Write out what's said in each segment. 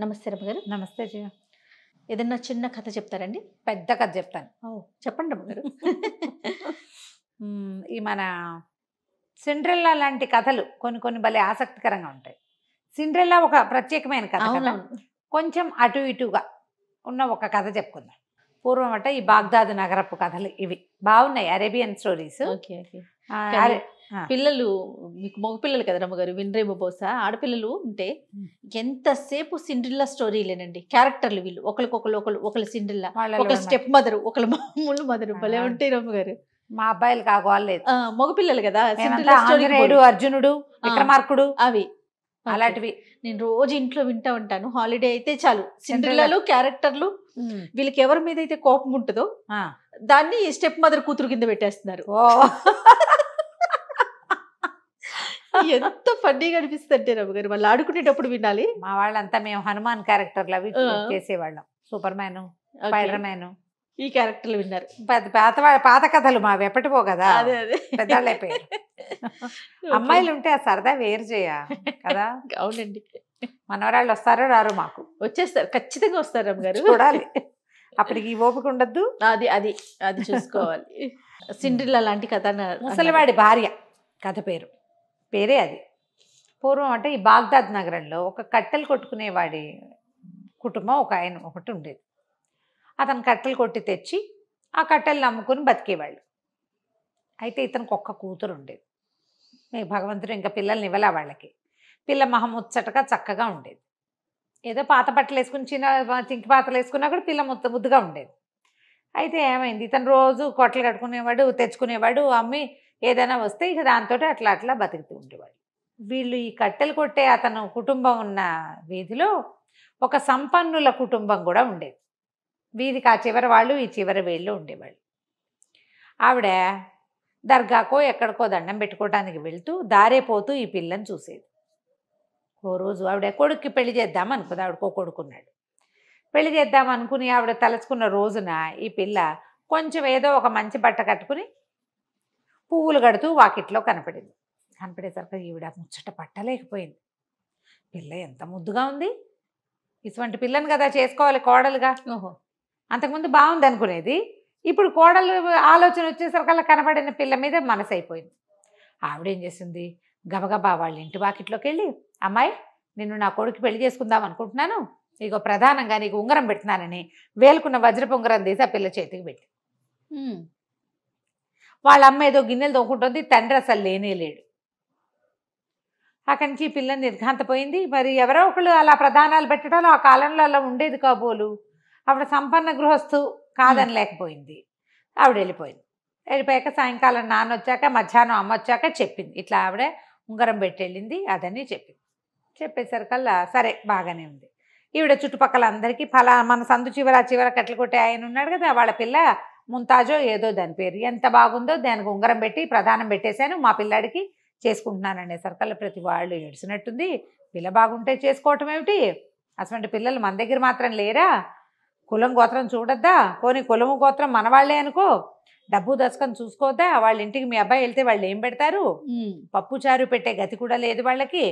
నమస్తే రమ్మగారు. నమస్తే జయ. ఏదన్నా చిన్న కథ చెప్తారండి? పెద్ద కథ చెప్తాను. చెప్పండి రమ్మగారు. ఈ మన సిండ్రెల్లా లాంటి కథలు కొన్ని కొన్ని భలే ఆసక్తికరంగా ఉంటాయి. సిండ్రెల్లా ఒక ప్రత్యేకమైన కథ కదా. అవునవును. కొంచెం అటు ఇటుగా ఉన్న ఒక కథ చెప్పుకుందాం. పూర్వం అట ఈ బాగ్దాదు నగరపు కథలు ఇవి బాగున్నాయి, అరేబియన్ స్టోరీస్. Okay okay. కానీ పిల్లలు మీకు మగ పిల్లలు కదా రమ్మగారు, వినరేమో బహుశా. ఆడపిల్లలు ఉంటే ఎంతసేపు సిండ్రిల్లా స్టోరీలేనండి. క్యారెక్టర్లు వీళ్ళు ఒకళ్ళు సిండ్రిల్లా, ఒకళ్ళు స్టెప్ మదరు, ఒకళ్ళు మామూలు మదరు. భలే ఉంటాయి రమ్మగారు. మా అబ్బాయిలు కాగోలేదు, మగపిల్లలు కదా. ఆంజనేయుడు, అర్జునుడు, విక్రమార్కుడు అవి అలాంటివి నేను రోజు ఇంట్లో వింటా ఉంటాను. హాలిడే అయితే చాలు సిండ్రిల్లాలు క్యారెక్టర్లు. వీళ్ళకి ఎవరి మీద అయితే కోపం ఉంటుందో దాన్ని స్టెప్ మదర్ కూతురు కింద పెట్టేస్తున్నారు. ఎంత ఫన్నీగా అనిపిస్తుంది రమ్మగారు. వాళ్ళు ఆడుకునేటప్పుడు వినాలి. మా వాళ్ళంతా మేము హనుమాన్ క్యారెక్టర్లు అవి చేసేవాళ్ళం. సూపర్ మ్యాన్, స్పైడర్ మ్యాన్, ఈ క్యారెక్టర్లు విన్నారు. పాత కథలు మావి ఎప్పటిపో కదా, అదే అదే పెద్దవాళ్ళు అయిపోయారు. అమ్మాయిలు ఉంటే ఆ సరదా వేరు చేయ కదా. అవునండి. మనవరాళ్ళు వస్తారో రారు, మాకు వచ్చేస్తారు, ఖచ్చితంగా వస్తారు రమ్మగారు. చూడాలి, అప్పటికి ఈ ఓపిక ఉండద్దు. అది అది అది చూసుకోవాలి. సిండ్రిల్లా లాంటి కథ. ముసలివాడి భార్య కథ పేరే అది. పూర్వం అంటే ఈ బాగ్దాద్ నగరంలో ఒక కట్టెలు కొట్టుకునేవాడి కుటుంబం ఒకటి ఉండేది. అతను కట్టెలు కొట్టి తెచ్చి ఆ కట్టెలు అమ్ముకుని బతికేవాళ్ళు. అయితే ఇతనికి ఒక్క కూతురు ఉండేది. భగవంతుడు ఇంకా పిల్లల్ని ఇవ్వలే వాళ్ళకి. పిల్ల మహముచ్చటగా చక్కగా ఉండేది. ఏదో పాత బట్టలు వేసుకుని చింకి పాతలు వేసుకున్నా కూడా పిల్ల ముద్దుగా ఉండేది. అయితే ఏమైంది, ఇతను రోజు కొట్టలు కట్టుకునేవాడు, తెచ్చుకునేవాడు, అమ్మి ఏదైనా వస్తే ఇక దాంతో అట్లా బతుకుతూ ఉండేవాడు. వీళ్ళు ఈ కట్టెలు కొట్టే అతను కుటుంబం ఉన్న వీధిలో ఒక సంపన్నుల కుటుంబం కూడా ఉండేది. వీధికి ఆ చివరి వాళ్ళు ఈ చివరి వీళ్ళు ఉండేవాళ్ళు. ఆవిడ దర్గాకో ఎక్కడికో దండం పెట్టుకోవడానికి వెళ్తూ దారేపోతూ ఈ పిల్లని చూసేది. ఓ రోజు ఆవిడ కొడుక్కి పెళ్లి చేద్దాం అనుకుంది. ఆవిడకో కొడుకున్నాడు. పెళ్లి చేద్దాం అనుకుని ఆవిడ తలుచుకున్న రోజున ఈ పిల్ల కొంచెం ఏదో ఒక మంచి బట్ట కట్టుకుని పువ్వులు కడుతూ వాకిట్లో కనపడింది. కనపడేసరికి ఈవిడ ముచ్చట పట్టలేకపోయింది. పిల్ల ఎంత ముద్దుగా ఉంది, ఇటువంటి పిల్లని కదా చేసుకోవాలి కోడలుగా. ఓహో, అంతకుముందు బాగుంది అనుకునేది, ఇప్పుడు కోడలు ఆలోచన వచ్చేసరికల్లా కనపడిన పిల్ల మీద మనసు అయిపోయింది. ఆవిడేం చేసింది, గబగబా వాళ్ళ ఇంటి వాకిట్లోకి వెళ్ళి, అమ్మాయి నిన్ను నా కొడుకు పెళ్లి చేసుకుందాం అనుకుంటున్నాను, ఇగో ప్రధానంగా నీకు ఉంగరం పెడుతున్నానని వేలుకున్న వజ్రపు ఉంగరం తీసి ఆ పిల్ల చేతికి పెట్టి, వాళ్ళ అమ్మ ఏదో గిన్నెలు తోకుంటుంది, తండ్రి అసలు లేనే లేడు. అక్కడి నుంచి ఈ పిల్లని నిర్ఘాంతపోయింది. మరి ఎవరో ఒకళ్ళు అలా ప్రధానాలు పెట్టడం ఆ కాలంలో అలా ఉండేది కాబోలు. ఆవిడ సంపన్న గృహస్థు కాదని లేకపోయింది. ఆవిడ వెళ్ళిపోయింది. వెళ్ళిపోయాక సాయంకాలం నాన్న వచ్చాక, మధ్యాహ్నం అమ్మ వచ్చాక చెప్పింది, ఇట్లా ఆవిడ ఉంగరం పెట్టి వెళ్ళింది అదని చెప్పింది. చెప్పేసరికల్లా సరే బాగానే ఉంది. ఈవిడ చుట్టుపక్కల అందరికీ మన సందు చివర కట్టెలు కొట్టే ఆయన ఉన్నాడు కదా, వాళ్ళ పిల్ల ముంతాజో ఏదో దాని పేరు, ఎంత బాగుందో దానికి ఉంగరం పెట్టి ప్రధానం పెట్టేశాను, మా పిల్లాడికి చేసుకుంటున్నాను అనేసరికల్లా ప్రతి వాళ్ళు ఏడ్చినట్టుంది. పిల్ల బాగుంటే చేసుకోవటం ఏమిటి, అటువంటి పిల్లలు మన దగ్గర మాత్రం లేరా, కులం గోత్రం చూడొద్దా, పోనీ కులము గోత్రం మన వాళ్ళే అనుకో, డబ్బు దశకం చూసుకోవద్దా, వాళ్ళ ఇంటికి మీ అబ్బాయి వెళ్తే వాళ్ళు ఏం పెడతారు, పప్పు చారు పెట్టే గతి కూడా లేదు వాళ్ళకి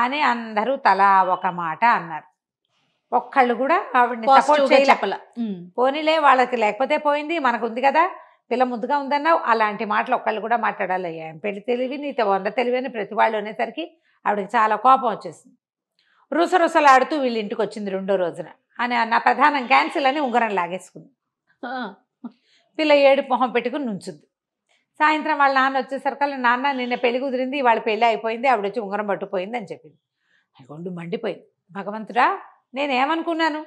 అని అందరూ తలా ఒక మాట అన్నారు. ఒక్కళ్ళు కూడా ఆవిడని సపోర్ట్ చేయలే. పోనీలే వాళ్ళకి లేకపోతే పోయింది, మనకు ఉంది కదా, పిల్ల ముద్దుగా ఉందన్నావు, అలాంటి మాటలు ఒక్కళ్ళు కూడా మాట్లాడాలి. పెళ్లి తెలివి నీతో 100 తెలివి అని ప్రతి వాళ్ళు అనేసరికి ఆవిడకి చాలా కోపం వచ్చేసింది. రుసరుసలాడుతూ వీళ్ళ ఇంటికి వచ్చింది రెండో రోజున. అని నా ప్రధానం క్యాన్సిల్ అని ఉంగరం లాగేసుకుంది. పిల్ల ఏడు మొహం పెట్టుకుని నుంచుంది. సాయంత్రం వాళ్ళ నాన్న వచ్చేసరికల్లా, నాన్న నిన్న పెళ్లి కుదిరింది, వాళ్ళ పెళ్ళి అయిపోయింది, ఆవిడ వచ్చి ఉంగరం పట్టుపోయింది అని చెప్పింది. గుండు మండిపోయింది. భగవంతుడా, నేనేమనుకున్నాను,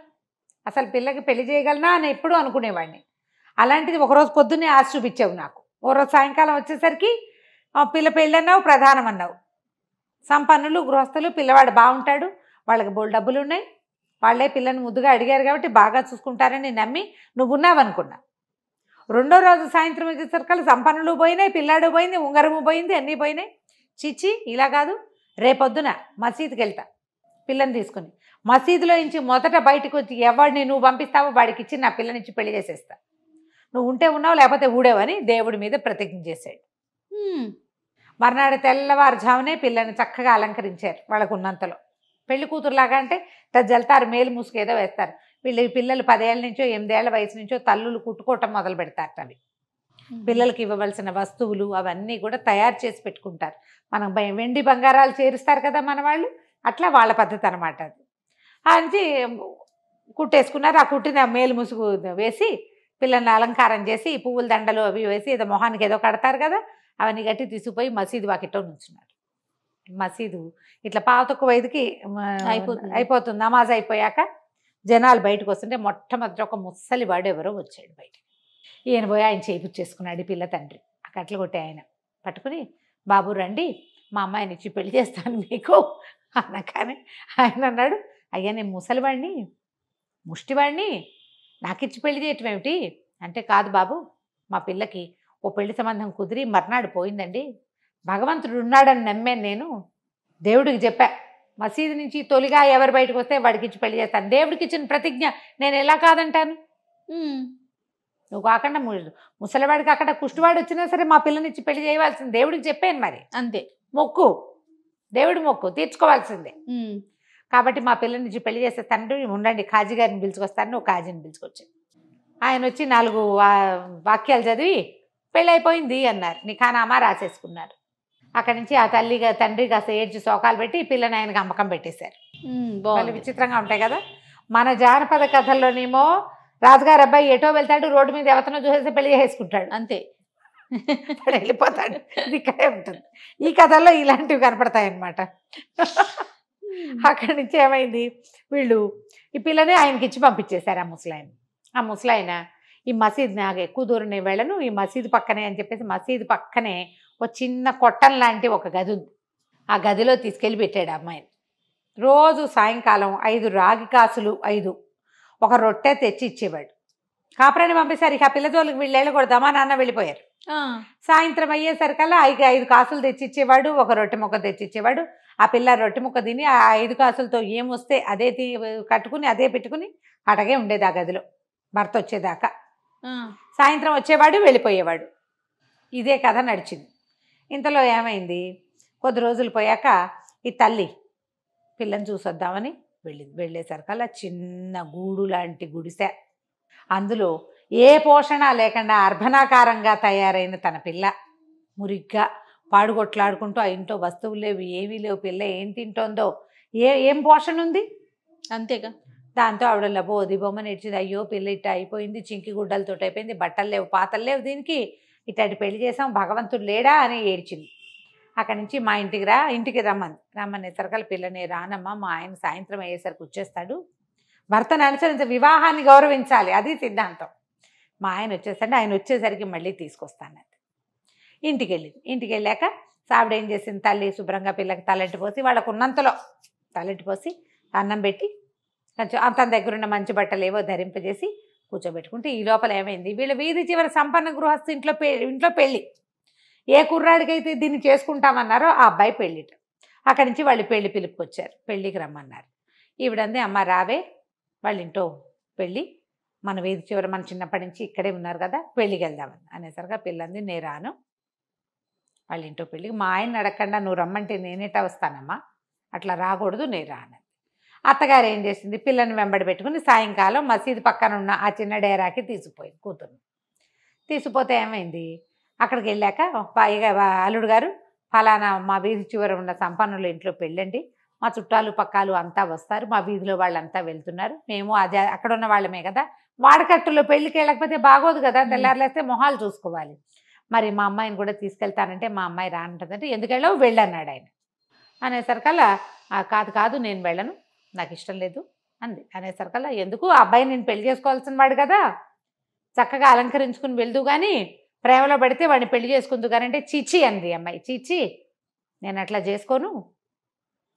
అసలు పిల్లకి పెళ్లి చేయగలనా అని ఎప్పుడూ అనుకునేవాడిని, అలాంటిది ఒకరోజు పొద్దున్నే ఆశ చూపించావు నాకు, ఓ రోజు సాయంకాలం వచ్చేసరికి పిల్ల పెళ్ళి అన్నావు, ప్రధానం అన్నావు. సంపన్నులు గృహస్థులు, పిల్లవాడు బాగుంటాడు, వాళ్ళకి బోల్ డబ్బులు ఉన్నాయి, వాళ్ళే పిల్లని ముద్దుగా అడిగారు కాబట్టి బాగా చూసుకుంటారని నమ్మి నువ్వు ఉన్నావనుకున్నా. రెండో రోజు సాయంత్రం వచ్చేసరికి సంపన్నులు పోయినాయి, పిల్లాడు పోయింది, ఉంగరము పోయింది, అన్నీ పోయినాయి. చిచ్చి ఇలా కాదు, రేపొద్దున మసీదుకి వెళ్తా పిల్లని తీసుకుని, మసీదులో నుంచి మొదట బయటకు వచ్చి ఎవరిని నువ్వు పంపిస్తావో వాడికి ఇచ్చి నా పిల్లనిచ్చి పెళ్లి చేసేస్తా, నువ్వు ఉంటే ఉన్నావు లేకపోతే ఊడేవని దేవుడి మీద ప్రతిజ్ఞ చేశాడు. మర్నాడు తెల్లవారుజామునే పిల్లని చక్కగా అలంకరించారు వాళ్ళకు ఉన్నంతలో. పెళ్లి కూతురులాగా అంటే జల్తారు మేలు ముసుకేదో వేస్తారు. వీళ్ళు పిల్లలు 10 ఏళ్ళ నుంచో 8 ఏళ్ల వయసు నుంచో తల్లులు కుట్టుకోవటం మొదలు పెడతారట. అవి పిల్లలకి ఇవ్వవలసిన వస్తువులు అవన్నీ కూడా తయారు చేసి పెట్టుకుంటారు. మనం వెండి బంగారాలు చేరుస్తారు కదా మన వాళ్ళు, అట్లా వాళ్ళ పద్ధతి అనమాట అది. అని కుట్టేసుకున్నారు. ఆ కుట్టిన మేలు ముసుగు వేసి పిల్లల్ని అలంకారం చేసి పువ్వుల దండలు అవి వేసి ఏదో మొహానికి ఏదో కడతారు కదా, అవన్నీ గట్టి తీసుకుపోయి మసీదు వాకిట్లో నుంచున్నారు. మసీదు ఇట్లా పావుతక్కువ 5కి అయిపోతుంది. నమాజ్ అయిపోయాక జనాలు బయటకు వస్తుంటే మొట్టమొదటి ఒక ముసలి వాడు ఎవరో వచ్చాడు బయటకి. ఈయన పోయి ఆయన చేయించేసుకున్నాడు. ఈ పిల్ల తండ్రి ఆ కట్లు కొట్టి ఆయన పట్టుకుని, బాబు రండి మా అమ్మాయిని ఇచ్చి పెళ్లి చేస్తాను మీకు అన్నకానే ఆయన అన్నాడు, అయ్యా నేను ముసలివాడిని ముష్టివాడిని నాకు ఇచ్చి పెళ్లి చేయటం ఏమిటి అంటే, కాదు బాబు మా పిల్లకి ఓ పెళ్లి సంబంధం కుదిరి మర్నాడు పోయిందండి. భగవంతుడు ఉన్నాడని నమ్మాను నేను. దేవుడికి చెప్పా మసీదు నుంచి తొలిగా ఎవరు బయటకు వస్తే వాడికి ఇచ్చి పెళ్లి చేస్తాను. దేవుడికి ఇచ్చిన ప్రతిజ్ఞ నేను ఎలా కాదంటాను. నువ్వు కాకుండా ముసలివాడికి అక్కడ కుష్టివాడు వచ్చినా సరే మా పిల్లనిచ్చి పెళ్లి చేయవలసింది దేవుడికి చెప్పాను. మరి అంతే మొక్కు, దేవుడి మొక్కు తీర్చుకోవాల్సిందే. కాబట్టి మా పిల్లనిచ్చి పెళ్లి చేస్తే తండ్రి ఉండండి ఖాజీ గారిని పిలుచుకొస్తాను. నువ్వు ఖాజీని పిలుచుకొచ్చాను. ఆయన వచ్చి 4 వాక్యాలు చదివి పెళ్ళి అయిపోయింది అన్నారు. నిఖానామా రాసేసుకున్నారు. అక్కడి నుంచి ఆ తండ్రి కాస్త ఏడ్చి శోకాలు పెట్టి పిల్లని ఆయనకు అమ్మకం పెట్టేశారు. వాళ్ళు విచిత్రంగా ఉంటాయి కదా. మన జానపద కథల్లోనేమో రాజుగారు అబ్బాయి ఎటో వెళ్తాడు, రోడ్డు మీద ఎవతనో చూసేసి పెళ్లి చేసుకుంటాడు, అంతే వెళ్ళిపోతాడు. ఇది ఇక్కడే ఉంటుంది. ఈ కథల్లో ఇలాంటివి కనపడతాయన్నమాట. అక్కడి నుంచి ఏమైంది, వీళ్ళు ఈ పిల్లని ఆయనకి ఇచ్చి పంపించేశారు. ఆ ముసలాయన ఈ మసీద్ నాకు ఎక్కువ దూరం నేను వెళ్ళను, ఈ మసీదు పక్కనే అని చెప్పేసి మసీదు పక్కనే ఒక చిన్న కొట్టం లాంటి ఒక గది ఉంది. ఆ గదిలో తీసుకెళ్ళి పెట్టాడు అమ్మాయిని. రోజు సాయంకాలం 5 రాగి కాసులు 5 ఒక రొట్టె తెచ్చి ఇచ్చేవాడు. కాపురాన్ని పంపేశారు. ఇక ఆ పిల్లజోళ్ళకి వీళ్ళు వెళ్ళకూడదామా నాన్న వెళ్ళిపోయారు. సాయంత్రం అయ్యేసరికల్లా 5 కాసులు తెచ్చిచ్చేవాడు, ఒక రొట్టె ముక్క తెచ్చిచ్చేవాడు. ఆ పిల్ల రొట్టె ముక్క తిని ఆ 5 కాసులతో ఏమొస్తే అదే కట్టుకుని అదే పెట్టుకుని అటగే ఉండేది ఆ గదిలో భర్త వచ్చేదాకా. సాయంత్రం వచ్చేవాడు, వెళ్ళిపోయేవాడు. ఇదే కథ నడిచింది. ఇంతలో ఏమైంది, కొద్ది రోజులు పోయాక ఈ తల్లి పిల్లని చూసొద్దామని వెళ్ళేసరికల్లా చిన్న గూడు లాంటి గుడిసె, అందులో ఏ పోషణ లేకుండా అర్భనాకారంగా తయారైన తన పిల్ల మురిగ్గా పాడుగొట్లాడుకుంటూ ఆ ఇంట్లో వస్తువులు లేవు, ఏమీ లేవు, పిల్ల ఏం తింటోందో, ఏం పోషణ ఉంది, అంతేగా. దాంతో ఆవిడ లబోది బొమ్మ నేర్చింది. అయ్యో పిల్ల ఇట్ట అయిపోయింది, చింకి గుడ్డలతో అయిపోయింది, బట్టలు లేవు పాతలు లేవు, దీనికి ఇట్లాంటి పెళ్లి చేసాం, భగవంతుడు లేడా అని ఏడ్చింది. అక్కడి నుంచి మా ఇంటికి రమ్మనేసరికల్ పిల్లని రానమ్మా మా ఆయన సాయంత్రం అయ్యేసరికి వచ్చేస్తాడు, భర్తను అనుసరించి వివాహాన్ని గౌరవించాలి, అది సిద్ధాంతం. మా ఆయన వచ్చేసరికి ఆయన వచ్చేసరికి మళ్ళీ తీసుకొస్తాను. ఇంటికి వెళ్ళాక ఆవిడ ఏం చేసింది, తల్లి శుభ్రంగా పిల్లకి తలెట్టి పోసి వాళ్ళకు ఉన్నంతలో తలెట్టి పోసి అన్నం పెట్టి కొంచెం తన దగ్గర ఉన్న మంచి బట్టలు ఏవో ధరింపజేసి కూర్చోబెట్టుకుంటే, ఈ లోపల ఏమైంది, వీళ్ళ వీధి చివరి సంపన్న గృహస్థు ఇంట్లో పెళ్ళి. ఏ కుర్రాడికైతే దీన్ని చేసుకుంటామన్నారో ఆ అబ్బాయి పెళ్ళిట. అక్కడి నుంచి వాళ్ళు పెళ్లి పిలుపుకొచ్చారు, పెళ్ళికి రమ్మన్నారు. ఈవిడంది అమ్మ రావే వాళ్ళ ఇంట్లో పెళ్ళి, మన వీధి చివరి మన చిన్నప్పటి నుంచి ఇక్కడే ఉన్నారు కదా పెళ్ళికి వెళ్దామని అనేసరిగా పిల్లంది నేను రాను వాళ్ళ ఇంట్లో పెళ్ళికి, మా ఆయన అడగకుండా నువ్వు రమ్మంటే నేనేటా వస్తానమ్మా, అట్లా రాకూడదు, నేను రాను. అత్తగారు ఏం చేసింది, పిల్లని వెంబడి పెట్టుకుని సాయంకాలం మసీదు పక్కన ఉన్న ఆ చిన్న డేరాకి తీసుకుపోయింది కూతుర్ని. తీసుకుపోతే ఏమైంది, అక్కడికి వెళ్ళాక అల్లుడు గారు ఫలానా మా వీధి చివర ఉన్న సంపన్నుల ఇంట్లో పెళ్ళండి, మా చుట్టాలు పక్కాలు అంతా వస్తారు, మా వీధిలో వాళ్ళంతా వెళ్తున్నారు, మేము అదే అక్కడ ఉన్న వాళ్ళమే కదా, వాడకట్టులో పెళ్ళికి వెళ్ళకపోతే బాగోదు కదా, తెల్లారులేస్తే మొహాలు చూసుకోవాలి, మరి మా అమ్మాయిని కూడా తీసుకెళ్తానంటే మా అమ్మాయి రానంటుందంటే ఎందుకు వెళ్ళావు వెళ్ళన్నాడు ఆయన. అనేసరికల్లా కాదు నేను వెళ్ళను, నాకు ఇష్టం లేదు అంది. అనేసరికల్లా ఎందుకు, ఆ అబ్బాయి నేను పెళ్లి చేసుకోవాల్సిన వాడు కదా, చక్కగా అలంకరించుకుని వెళ్దు కానీ ప్రేమలో పడితే వాడిని పెళ్లి చేసుకుందు కానీ అంటే చీచి అంది అమ్మాయి. చీచి నేను అట్లా చేసుకోను,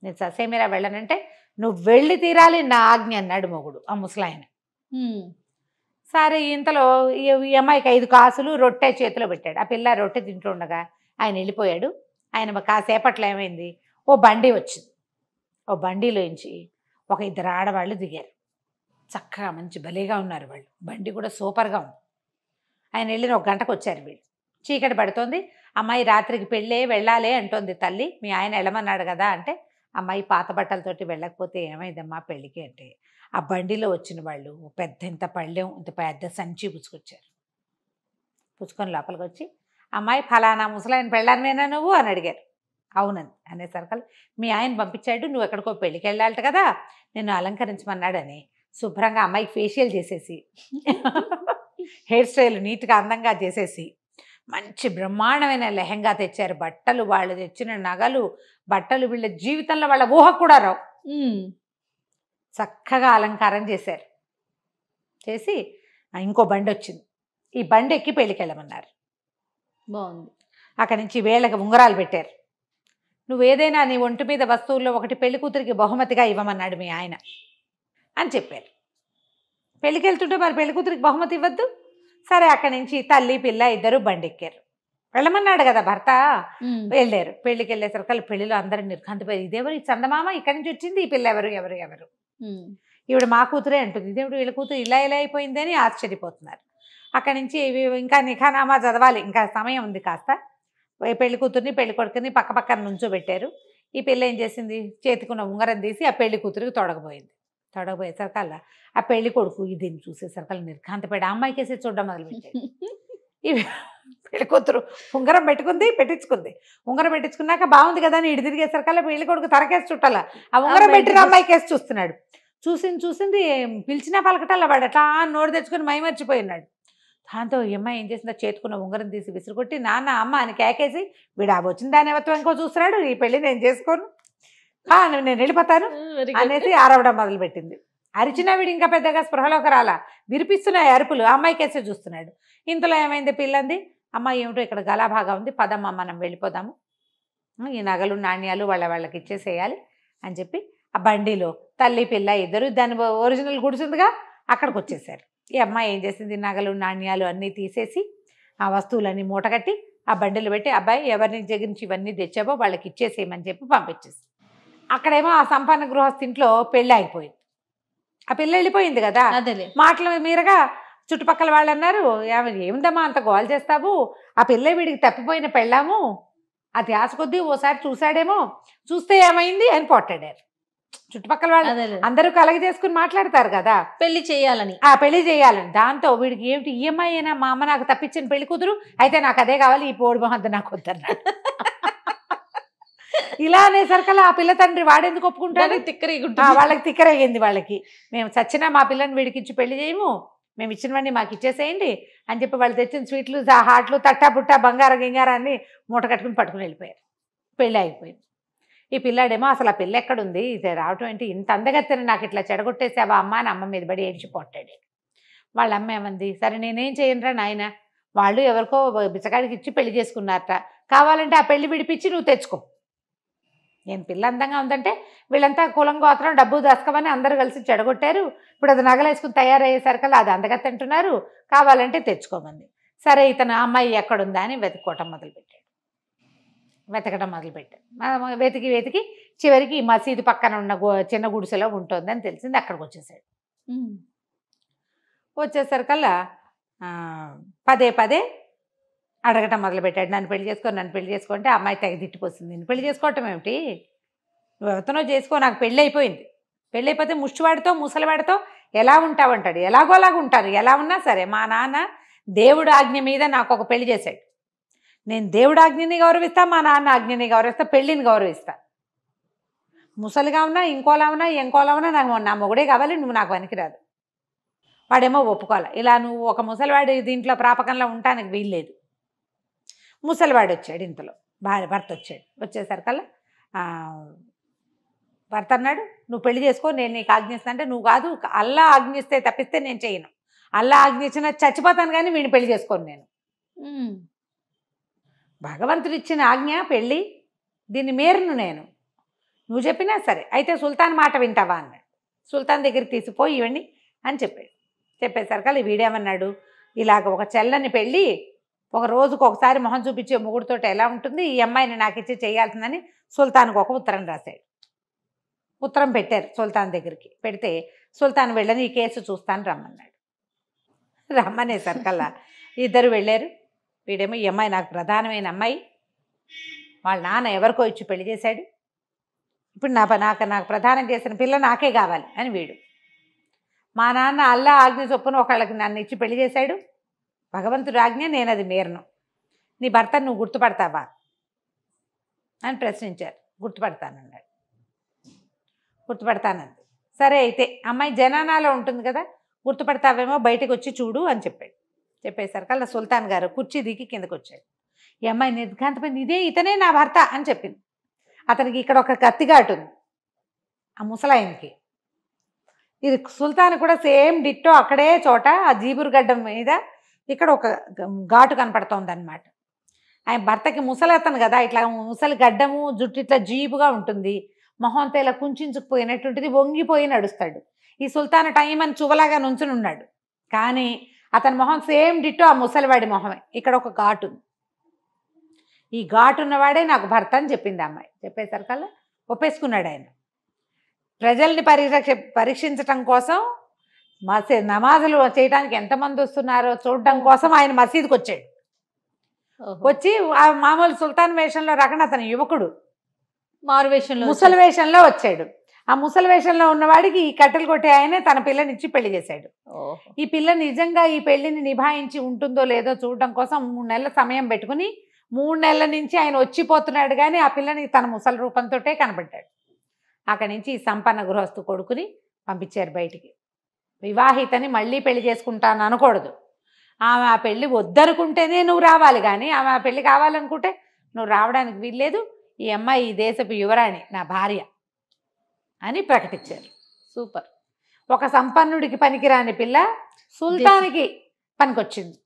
నేను ససేమిరా వెళ్ళనంటే నువ్వు వెళ్ళి తీరాలి నా ఆజ్ఞ అన్నాడు మొగుడు ఆ ముసలాయన. సరే ఇంతలో ఈ అమ్మాయికి 5 కాసులు రొట్టె చేతిలో పెట్టాడు. ఆ పిల్ల రొట్టె తింటుండగా ఆయన వెళ్ళిపోయాడు. ఆయన కాసేపట్లో ఏమైంది, ఓ బండి వచ్చింది. ఓ బండిలోంచి ఒక 2 ఆడవాళ్ళు దిగారు. చక్కగా మంచి భలేగా ఉన్నారు వాళ్ళు, బండి కూడా సూపర్గా ఉంది. ఆయన వెళ్ళిన 1 గంటకు వచ్చారు వీళ్ళు. చీకటి పడుతోంది, అమ్మాయి రాత్రికి పెళ్ళే వెళ్ళాలి అంటోంది తల్లి, మీ ఆయన వెళ్ళమన్నాడు కదా అంటే అమ్మాయి పాత బట్టలతోటి వెళ్ళకపోతే ఏమైందమ్మా పెళ్ళికి అంటే, ఆ బండిలో వచ్చిన వాళ్ళు పెద్ద ఇంత పళ్ళెం ఇంత పెద్ద సంచి పుచ్చుకొచ్చారు. పుచ్చుకొని లోపలికి వచ్చి, అమ్మాయి ఫలానా ముసలాయన పెళ్ళానివేనా నువ్వు అని అడిగారు. అవునండి అనేసరికి, మీ ఆయన పంపించాడు, నువ్వు ఎక్కడికో పెళ్ళికి వెళ్ళాలట కదా, నిన్ను అలంకరించమన్నాడని శుభ్రంగా అమ్మాయికి ఫేషియల్ చేసేసి హెయిర్ స్టైల్ నీట్గా అందంగా చేసేసి మంచి బ్రహ్మాండమైన లెహంగా తెచ్చారు. బట్టలు, వాళ్ళు తెచ్చిన నగలు, బట్టలు వీళ్ళ జీవితంలో వాళ్ళ ఊహకు కూడా రావు. చక్కగా అలంకారం చేశారు. చేసి ఇంకో బండి వచ్చింది, ఈ బండి ఎక్కి పెళ్ళికి వెళ్ళమన్నారు. బాగుంది. అక్కడి నుంచి వేళ్ళకి ఉంగరాలు పెట్టారు. నువ్వేదైనా నీ ఒంటి మీద వస్తువుల్లో ఒకటి పెళ్లి కూతురికి బహుమతిగా ఇవ్వమన్నాడు మీ ఆయన అని చెప్పారు. పెళ్ళికి వెళ్తుంటే మరి పెళ్లి కూతురికి బహుమతి ఇవ్వద్దు. సరే, అక్కడి నుంచి తల్లి పిల్ల ఇద్దరు బండి ఎక్కారు. వెళ్ళమన్నాడు కదా భర్త, వెళ్ళారు. పెళ్ళికి వెళ్ళేసరికి పెళ్లిలో అందరూ నిర్ఘాంతపోయారు. ఇదేవరు, ఈ చందమామ ఇక్కడి నుంచి వచ్చింది, ఈ పిల్ల ఎవరు ఎవరు ఎవరు ఈవిడ మా కూతురే అంటుంది, ఇదేవిడు వీళ్ళ కూతురు ఇలా ఇలా అయిపోయింది అని ఆశ్చర్యపోతున్నారు. అక్కడి నుంచి ఇంకా నిఖానామా చదవాలి, ఇంకా సమయం ఉంది కాస్త. పెళ్లి కూతుర్ని పెళ్లి కొడుకుని పక్క పక్కన నుంచోబెట్టారు. ఈ పిల్ల ఏం చేసింది, చేతికున్న ఉంగరం తీసి ఆ పెళ్లి కూతురికి తొడగబోయింది. తొడగబోయేసరికల్లా ఆ పెళ్లి కొడుకు దీన్ని చూసేసరికల్లా నిర్ఘాంతపడి అమ్మాయి కేసి చూడడం మొదలుపెట్టాడు. ఇవి పెళ్లి కూతురు ఉంగరం పెట్టించుకుంది. ఉంగరం పెట్టించుకున్నాక బాగుంది కదా అని ఇటు తిరిగేసరికల్లా పెళ్లి కొడుకు తరకేసి చుట్టాల ఆ ఉంగరం పెట్టిన అమ్మాయి కేసి చూస్తున్నాడు. చూసింది పిలిచినా పలకటల్లా వాడు అట్లా నోరు తెచ్చుకొని మైమర్చిపోయినాడు. దాంతో ఈ అమ్మాయి ఏం చేసిందో చేతుకున్న ఉంగరం తీసి విసిరుకొట్టి నాన్న అమ్మ అని కేకేసి, వీడు వచ్చిన దాని ఎవత్వం ఇంకో చూస్తున్నాడు, ఈ పెళ్లి నేను చేసుకోను, నేను వెళ్ళిపోతాను అనేసి ఆరవడం మొదలుపెట్టింది. అరిచినా వీడు ఇంకా పెద్దగా స్పృహలోకి రాలా, విరిపిస్తున్నాయి అరుపులు. అమ్మాయి కేసే చూస్తున్నాడు. ఇంతలో ఏమైంది, పిల్లంది, అమ్మాయి ఏమిటో ఇక్కడ గలాభాగా ఉంది, పదమ్మ మనం వెళ్ళిపోదాము, ఈ నగలు నాణ్యాలు వాళ్ళకి ఇచ్చేసేయాలి అని చెప్పి ఆ బండిలో తల్లి పిల్ల ఇద్దరు దాని ఒరిజినల్ గుడిసిందిగా అక్కడికి వచ్చేసారు. ఈ అమ్మాయి ఏం చేసింది, నగలు నాణ్యాలు అన్నీ తీసేసి ఆ వస్తువులన్నీ మూటగట్టి ఆ బండిలో పెట్టి, అబ్బాయి ఎవరిని దగ్గర నుంచి ఇవన్నీ తెచ్చావో వాళ్ళకి ఇచ్చేసేయమని చెప్పి పంపించేసి, అక్కడేమో ఆ సంపన్న గృహస్థింట్లో పెళ్ళి అయిపోయింది. ఆ పిల్ల వెళ్ళిపోయింది కదా, మాటల మీరగా చుట్టుపక్కల వాళ్ళు అన్నారు, ఏమిందమ్మా అంత గోల్ చేస్తావు, ఆ పిల్ల వీడికి తప్పిపోయిన పెళ్ళాము, ఆ ధ్యాస కొద్దీ ఓసారి చూశాడేమో, చూస్తే ఏమైంది అని పొట్టాడారు. చుట్టుపక్కల వాళ్ళు అందరూ కలగ చేసుకుని మాట్లాడతారు కదా, పెళ్లి చేయాలని. దాంతో వీడికి ఏమిటి, ఈఎంఐ అయినా మా అమ్మ నాకు తప్పించిన పెళ్లి కూతురు, అయితే నాకు అదే కావాలి, ఈ పోడు మొహద్దు నాకు వద్దన్నాడు. ఇలా అనేసరికల్లా ఆ పిల్ల తండ్రి వాడెందుకు ఒప్పుకుంటాడు, వాళ్ళకి తిక్కరయ్యింది. వాళ్ళకి మేము చచ్చినా మా పిల్లని వీడికిచ్చి పెళ్లి చేయము, మేము ఇచ్చినవన్నీ మాకు ఇచ్చేసేయండి అని చెప్పి వాళ్ళు తెచ్చిన స్వీట్లు హాట్లు తట్టా పుట్టా బంగారం గింగారాన్ని మూట కట్టుకుని పట్టుకుని వెళ్ళిపోయారు. పెళ్ళి అయిపోయింది. ఈ పిల్లాడేమో అసలు ఆ పిల్ల ఎక్కడుంది, ఇది రావటం ఏంటి, ఇంత అందగత్తెని నాకు ఇట్లా చెడగొట్టేసావా అమ్మ అని అమ్మ మీద పడి ఏడ్చిపోట్టాడు. వాళ్ళ అమ్మ ఏమంది, సరే నేనేం చేయనురా నాయన, వాళ్ళు ఎవరికో బిచ్చగాడికి ఇచ్చి పెళ్లి చేసుకున్నారట, కావాలంటే ఆ పెళ్లి విడిపించి నువ్వు తెచ్చుకో, నేను పిల్ల అందంగా ఉందంటే వీళ్ళంతా కులం గోత్రం డబ్బు దశకమని అందరూ కలిసి చెడగొట్టారు, ఇప్పుడు అది నగలేసుకుని తయారయ్యేసరికల్లా అది అందగత్త అంటున్నారు, కావాలంటే తెచ్చుకోమంది. సరే ఇతను అమ్మాయి ఎక్కడుందా అని వెతకడం మొదలుపెట్టాడు. వెతికి చివరికి ఈ మసీదు పక్కన ఉన్న చిన్న గుడిసెలో ఉంటుందని తెలిసింది. అక్కడికి వచ్చేసాడు. వచ్చేసరికల్లా పదే అడగటం మొదలుపెట్టాడు, నన్ను పెళ్లి చేసుకుంటే అమ్మాయి తెగ తిట్టిపోతుంది, నేను పెళ్లి చేసుకోవటం ఏమిటి, నువ్వు ఎవరితోనో చేసుకో, నాకు పెళ్ళి అయిపోయింది, పెళ్ళి అయిపోతే ముష్టివాడితో ముసలివాడితో ఎలా ఉంటావంటాడు. ఎలాగోలాగా ఉంటారు, ఎలా ఉన్నా సరే మా నాన్న దేవుడు ఆజ్ఞ మీద నాకు ఒక పెళ్లి చేశాడు, నేను దేవుడు ఆజ్ఞని గౌరవిస్తా, మా నాన్న ఆజ్ఞని గౌరవిస్తా, పెళ్ళిని గౌరవిస్తా, ముసలిగా ఉన్నా ఇంకోలా ఉన్నా నాకు నా మొగుడే కావాలి, నువ్వు నాకు పనికిరాదు. వాడేమో ఒప్పుకోవాలి, ఇలా నువ్వు ఒక ముసలివాడి దీంట్లో ప్రాపకంలో ఉండటానికి వీల్లేదు. ముసలివాడు వచ్చాడు, ఇంతలో భర్త వచ్చాడు. వచ్చేసరికల్లా భర్త అన్నాడు, నువ్వు పెళ్లి చేసుకో, నేను నీకు ఆజ్ఞిస్తా అంటే, నువ్వు కాదు, అల్లా ఆజ్ఞిస్తే తప్పిస్తే నేను చేయను, అల్లా ఆజ్ఞించిన చచ్చిపోతాను కానీ వీడిని పెళ్లి చేసుకోను నేను, భగవంతుడు ఇచ్చిన ఆజ్ఞ పెళ్ళి, దీన్ని మేరును నేను, నువ్వు చెప్పినా సరే, అయితే సుల్తాన్ మాట వింటావా అన్నాడు. సుల్తాన్ దగ్గరికి తీసిపోయి ఇవ్వండి అని చెప్పేసరికల్లా వీడేమన్నాడు, ఇలాగ ఒక చెల్లని పెళ్ళి ఒక రోజుకు ఒకసారి మొహం చూపించే మొగుడుతో ఎలా ఉంటుంది, ఈ అమ్మాయిని నాకు ఇచ్చి చేయాల్సిందని సుల్తాన్కి ఒక ఉత్తరం రాశాడు. ఉత్తరం పెట్టారు సుల్తాన్ దగ్గరికి. పెడితే సుల్తాన్ వెళ్ళని ఈ కేసు చూస్తాను రమ్మన్నాడు. రమ్మనేసరికల్లా ఇద్దరు వెళ్ళారు. వీడేమో ఈ అమ్మాయి నాకు ప్రధానమైన అమ్మాయి, వాళ్ళ నాన్న ఎవరికో ఇచ్చి పెళ్లి చేశాడు, ఇప్పుడు నాకు ప్రధానం చేసిన పిల్ల నాకే కావాలి అని వీడు. మా నాన్న అల్లా ఆజ్ఞ చొప్పున ఒకళ్ళకి నన్ను ఇచ్చి పెళ్లి చేశాడు. భగవంతుడి ఆజ్ఞ, నేను అది మీరను. నీ భర్తను నువ్వు గుర్తుపడతావా అని ప్రశ్నించారు. గుర్తుపడతానన్నాడు. గుర్తుపడతానంది. సరే అయితే అమ్మాయి జనానాలో ఉంటుంది కదా, గుర్తుపడతావేమో, బయటకు వచ్చి చూడు అని చెప్పాడు. చెప్పేసరికల్లా సుల్తాన్ గారు కుర్చీ దిగి కిందకు వచ్చాడు. ఈ అమ్మాయి నిర్ఘాంతమైంది, ఇతనే నా భర్త అని చెప్పింది. అతనికి ఇక్కడ ఒక కత్తిఘాటు ఉంది, ఆ ముసలాయనకి. ఇది సుల్తాన్ కూడా సేమ్ డిట్టో అక్కడే చోట ఆ జీబురు గడ్డం మీద ఇక్కడ ఒక ఘాటు కనపడుతోంది అనమాట. ఆయన భర్తకి ముసలతను కదా, ఇట్లా ముసలి గడ్డము, జుట్టు ఇట్లా జీబుగా ఉంటుంది, మొహంతో ఇలా కుంచుకుపోయినట్టుంటుంది, వంగిపోయి నడుస్తాడు. ఈ సుల్తాన్ టైం అని చువలాగా నుంచుని ఉన్నాడు. కానీ అతని మొహం సేమ్ డిట్టో ఆ ముసలివాడి మొహమే. ఇక్కడ ఒక ఘాటు ఉంది. ఈ ఘాటు ఉన్నవాడే నాకు భర్త అని చెప్పింది అమ్మాయి. చెప్పేసరికల్లా ఒప్పేసుకున్నాడు ఆయన. ప్రజల్ని పరీక్షించటం కోసం నమాజులు చేయడానికి ఎంతమంది వస్తున్నారో చూడడం కోసం ఆయన మసీదుకి వచ్చాడు. వచ్చి ఆ మామూలు సుల్తాన్ వేషంలో రకణ అతను యువకుడు మారు వేషంలో ముసలి వేషంలో వచ్చాడు. ఆ ముసలి వేషంలో ఉన్నవాడికి ఈ కట్టెలు కొట్టే ఆయనే తన పిల్లనిచ్చి పెళ్లి చేశాడు. ఈ పిల్ల నిజంగా ఈ పెళ్లిని నిభాయించి ఉంటుందో లేదో చూడడం కోసం 3 నెలల సమయం పెట్టుకుని 3 నెలల నుంచి ఆయన వచ్చిపోతున్నాడు. కానీ ఆ పిల్లని తన ముసలి రూపంతో కనబడ్డాడు. అక్కడి నుంచి ఈ సంపన్న గృహస్థు కొడుకుని పంపించారు బయటికి. వివాహితని మళ్ళీ పెళ్లి చేసుకుంటాను అనకూడదు. ఆమె ఆ పెళ్లి వద్దనుకుంటేనే నువ్వు రావాలి, కానీ ఆమె ఆ పెళ్లి కావాలనుకుంటే నువ్వు రావడానికి వీల్లేదు. ఈ అమ్మాయి ఈ దేశపు యువరాణి, నా భార్య అని ప్రకటించారు. సూపర్. ఒక సంపన్నుడికి పనికిరాని పిల్ల సుల్తాన్కి పనికొచ్చింది.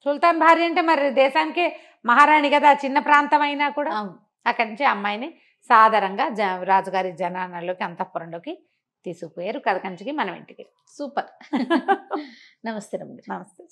సుల్తాన్ భార్య అంటే మరి దేశానికే మహారాణి కదా, చిన్న ప్రాంతం అయినా కూడా. అక్కడి నుంచి అమ్మాయిని సాధారణంగా రాజుగారి జనానాల్లోకి, అంతఃపురంలోకి తీసుకుపోయారు. కథ కంచికి మనం ఇంటికి. సూపర్. నమస్తే. నమస్తే.